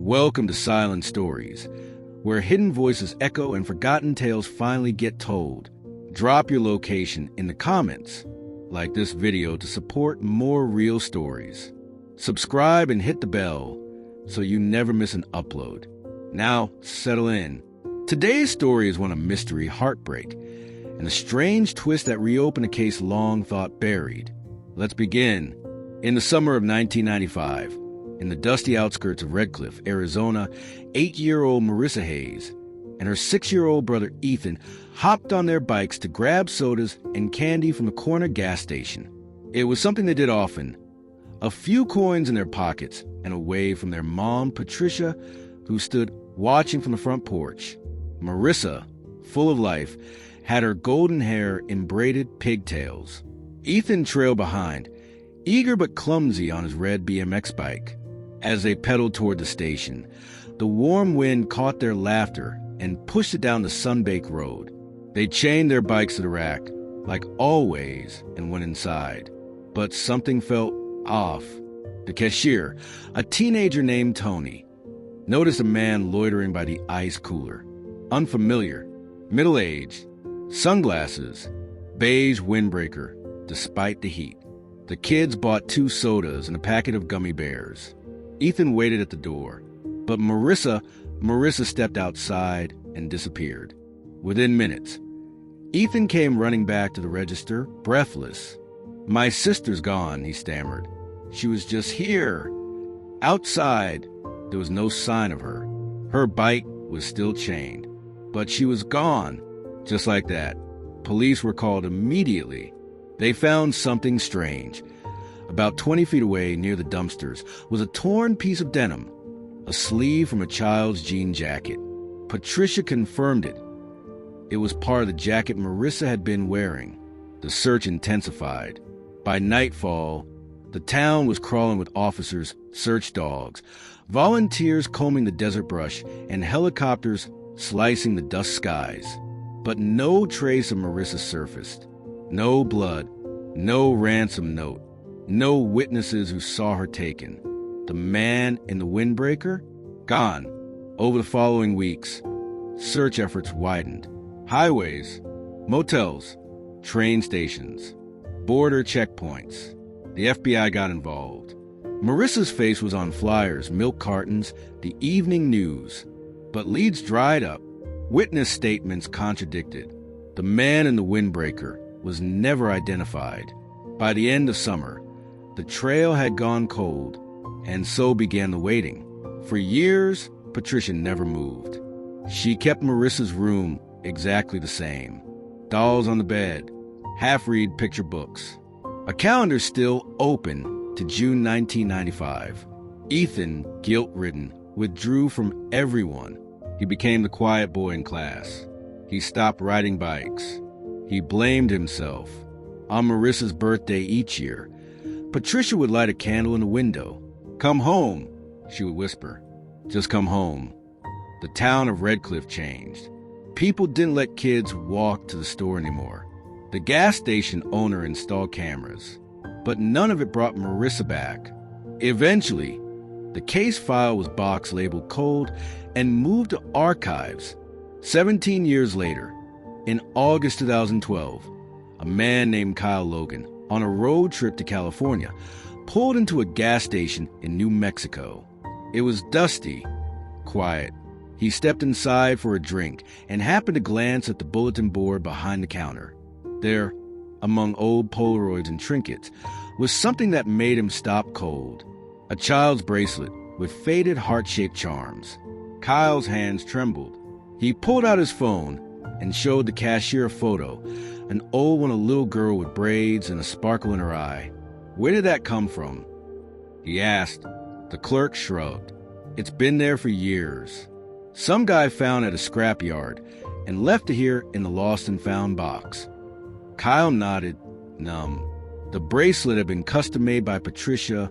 Welcome to Silent Stories, where hidden voices echo and forgotten tales finally get told. Drop your location in the comments, like this video to support more real stories. Subscribe and hit the bell so you never miss an upload. Now, settle in. Today's story is one of mystery, heartbreak, and a strange twist that reopened a case long thought buried. Let's begin. In the summer of 1995, in the dusty outskirts of Redcliffe, Arizona, 8-year-old Marissa Hayes and her 6-year-old brother Ethan hopped on their bikes to grab sodas and candy from the corner gas station. It was something they did often. A few coins in their pockets and away from their mom, Patricia, who stood watching from the front porch. Marissa, full of life, had her golden hair in braided pigtails. Ethan trailed behind, eager but clumsy on his red BMX bike. As they pedaled toward the station, the warm wind caught their laughter and pushed it down the sun-baked road. They chained their bikes to the rack, like always, and went inside. But something felt off. The cashier, a teenager named Tony, noticed a man loitering by the ice cooler. Unfamiliar, middle-aged, sunglasses, beige windbreaker, despite the heat. The kids bought 2 sodas and a packet of gummy bears. Ethan waited at the door, but Marissa stepped outside and disappeared. Within minutes, Ethan came running back to the register, breathless. "My sister's gone," he stammered. "She was just here." Outside, there was no sign of her. Her bike was still chained, but she was gone. Just like that, police were called immediately. They found something strange. About 20 feet away, near the dumpsters, was a torn piece of denim, a sleeve from a child's jean jacket. Patricia confirmed it. It was part of the jacket Marissa had been wearing. The search intensified. By nightfall, the town was crawling with officers, search dogs, volunteers combing the desert brush, and helicopters slicing the dust skies. But no trace of Marissa surfaced. No blood, no ransom note, no witnesses who saw her taken. The man in the windbreaker? Gone. Over the following weeks, search efforts widened. Highways, motels, train stations, border checkpoints. The FBI got involved. Marissa's face was on flyers, milk cartons, the evening news. But leads dried up. Witness statements contradicted. The man in the windbreaker was never identified. By the end of summer, the trail had gone cold, and so began the waiting. For years, Patricia never moved. She kept Marissa's room exactly the same. Dolls on the bed, half-read picture books. A calendar still open to June 1995. Ethan, guilt-ridden, withdrew from everyone. He became the quiet boy in class. He stopped riding bikes. He blamed himself. On Marissa's birthday each year, Patricia would light a candle in the window. "Come home," she would whisper. "Just come home." The town of Redcliffe changed. People didn't let kids walk to the store anymore. The gas station owner installed cameras, but none of it brought Marissa back. Eventually, the case file was box labeled cold and moved to archives. 17 years later, in August 2012, a man named Kyle Logan, on a road trip to California, pulled into a gas station in New Mexico. It was dusty, quiet. He stepped inside for a drink and happened to glance at the bulletin board behind the counter. There, among old Polaroids and trinkets, was something that made him stop cold. A child's bracelet with faded heart-shaped charms. Kyle's hands trembled. He pulled out his phone and showed the cashier a photo, an old one, a little girl with braids and a sparkle in her eye. "Where did that come from?" he asked. The clerk shrugged. "It's been there for years. Some guy found it at a scrapyard and left it here in the lost and found box." Kyle nodded, numb. The bracelet had been custom-made by Patricia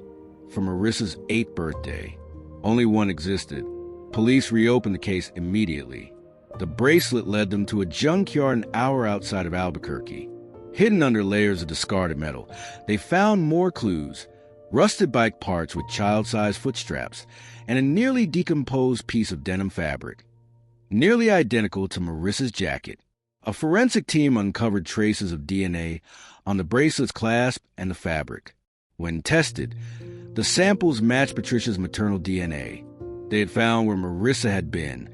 for Marissa's 8th birthday. Only one existed. Police reopened the case immediately. The bracelet led them to a junkyard an hour outside of Albuquerque. Hidden under layers of discarded metal, they found more clues, rusted bike parts with child-sized foot straps, and a nearly decomposed piece of denim fabric, nearly identical to Marissa's jacket. A forensic team uncovered traces of DNA on the bracelet's clasp and the fabric. When tested, the samples matched Patricia's maternal DNA. They had found where Marissa had been,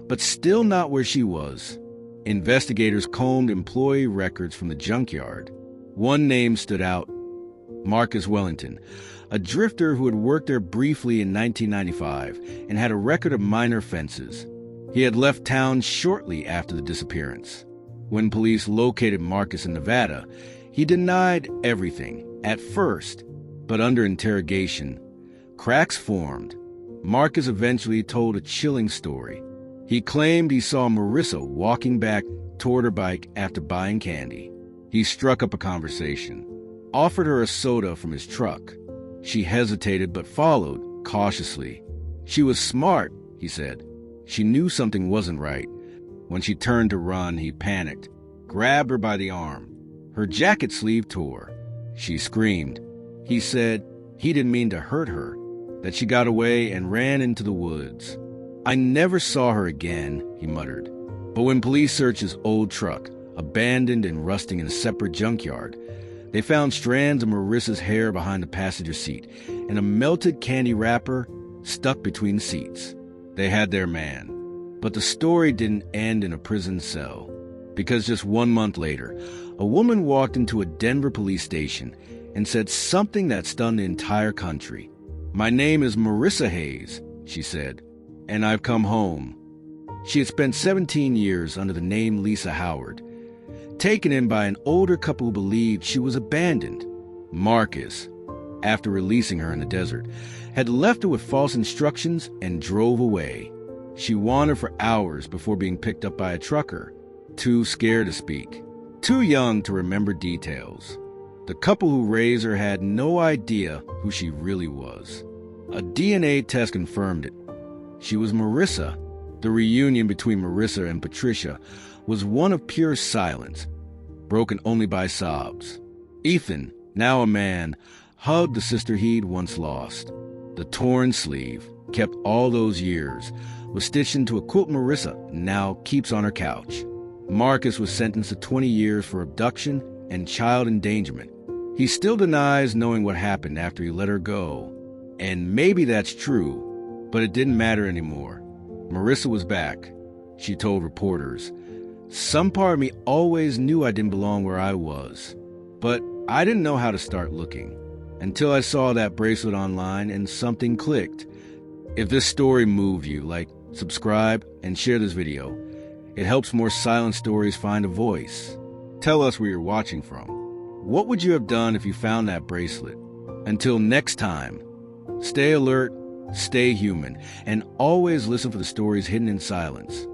but still not where she was. Investigators combed employee records from the junkyard. One name stood out: Marcus Wellington, a drifter who had worked there briefly in 1995 and had a record of minor offenses. He had left town shortly after the disappearance. When police located Marcus in Nevada, he denied everything at first, but under interrogation, cracks formed. Marcus eventually told a chilling story. He claimed he saw Marissa walking back toward her bike after buying candy. He struck up a conversation, offered her a soda from his truck. She hesitated but followed, cautiously. She was smart, he said. She knew something wasn't right. When she turned to run, he panicked, grabbed her by the arm. Her jacket sleeve tore. She screamed. He said he didn't mean to hurt her, that she got away and ran into the woods. I never saw her again, he muttered. But when police searched his old truck, abandoned and rusting in a separate junkyard, they found strands of Marissa's hair behind the passenger seat and a melted candy wrapper stuck between the seats. They had their man. But the story didn't end in a prison cell, because just 1 month later, a woman walked into a Denver police station and said something that stunned the entire country. "My name is Marissa Hayes," she said, "and I've come home." She had spent 17 years under the name Lisa Howard, taken in by an older couple who believed she was abandoned. Marcus, after releasing her in the desert, had left her with false instructions and drove away. She wandered for hours before being picked up by a trucker, too scared to speak, too young to remember details. The couple who raised her had no idea who she really was. A DNA test confirmed it. She was Marissa. The reunion between Marissa and Patricia was one of pure silence, broken only by sobs. Ethan, now a man, hugged the sister he'd once lost. The torn sleeve, kept all those years, was stitched into a quilt Marissa now keeps on her couch. Marcus was sentenced to 20 years for abduction and child endangerment. He still denies knowing what happened after he let her go. And maybe that's true, but it didn't matter anymore. Marissa was back, she told reporters. Some part of me always knew I didn't belong where I was, but I didn't know how to start looking until I saw that bracelet online and something clicked. If this story moved you, subscribe, and share this video. It helps more silent stories find a voice. Tell us where you're watching from. What would you have done if you found that bracelet? Until next time, stay alert, stay human, and always listen for the stories hidden in silence.